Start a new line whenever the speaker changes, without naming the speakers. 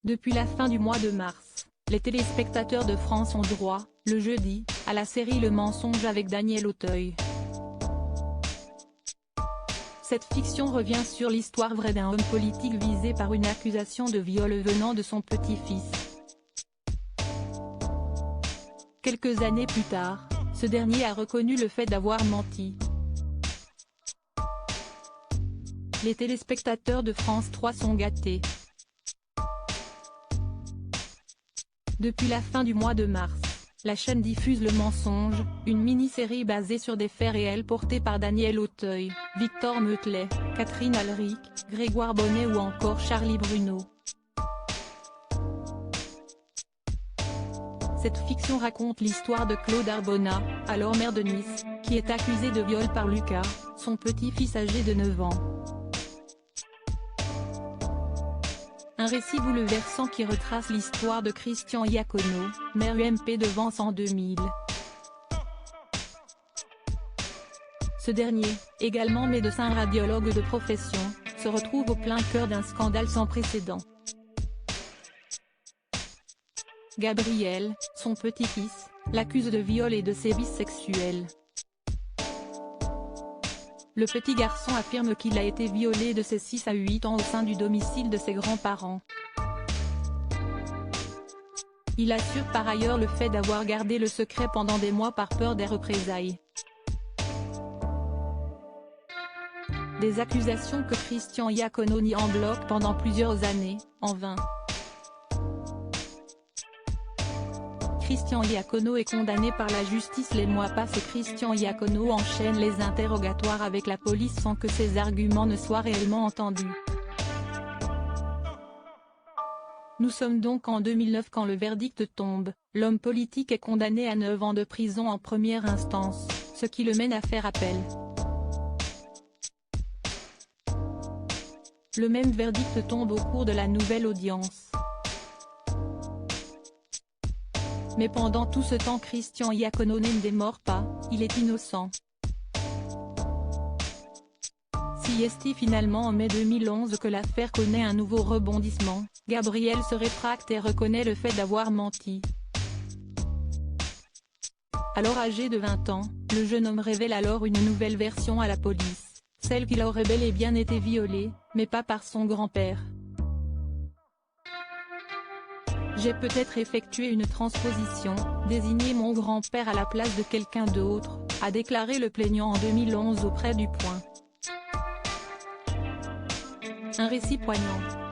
Depuis la fin du mois de mars, les téléspectateurs de France ont droit, le jeudi, à la série Le Mensonge avec Daniel Auteuil. Cette fiction revient sur l'histoire vraie d'un homme politique visé par une accusation de viol venant de son petit-fils. Quelques années plus tard, ce dernier a reconnu le fait d'avoir menti. Les téléspectateurs de France 3 sont gâtés. Depuis la fin du mois de mars, la chaîne diffuse Le Mensonge, une mini-série basée sur des faits réels portés par Daniel Auteuil, Victor Meutlet, Catherine Alric, Grégoire Bonnet ou encore Charlie Bruno. Cette fiction raconte l'histoire de Claude Arbona, alors maire de Nice, qui est accusé de viol par Lucas, son petit-fils âgé de 9 ans. Un récit bouleversant qui retrace l'histoire de Christian Iacono, maire UMP de Vence en 2000. Ce dernier, également médecin radiologue de profession, se retrouve au plein cœur d'un scandale sans précédent. Gabriel, son petit-fils, l'accuse de viol et de sévices sexuels. Le petit garçon affirme qu'il a été violé de ses 6 à 8 ans au sein du domicile de ses grands-parents. Il assure par ailleurs le fait d'avoir gardé le secret pendant des mois par peur des représailles. Des accusations que Christian Iacono nie en bloc pendant plusieurs années, en vain. Christian Iacono est condamné par la justice. Les mois passent et Christian Iacono enchaîne les interrogatoires avec la police sans que ses arguments ne soient réellement entendus. Nous sommes donc en 2009 quand le verdict tombe, l'homme politique est condamné à 9 ans de prison en première instance, ce qui le mène à faire appel. Le même verdict tombe au cours de la nouvelle audience. Mais pendant tout ce temps Christian Iacono ne démord pas, il est innocent. Si est finalement en mai 2011 que l'affaire connaît un nouveau rebondissement, Gabriel se rétracte et reconnaît le fait d'avoir menti. Alors âgé de 20 ans, le jeune homme révèle alors une nouvelle version à la police, celle qu'il aurait bel et bien été violé, mais pas par son grand-père. J'ai peut-être effectué une transposition, désigné mon grand-père à la place de quelqu'un d'autre, a déclaré le plaignant en 2011 auprès du Point. Un récit poignant.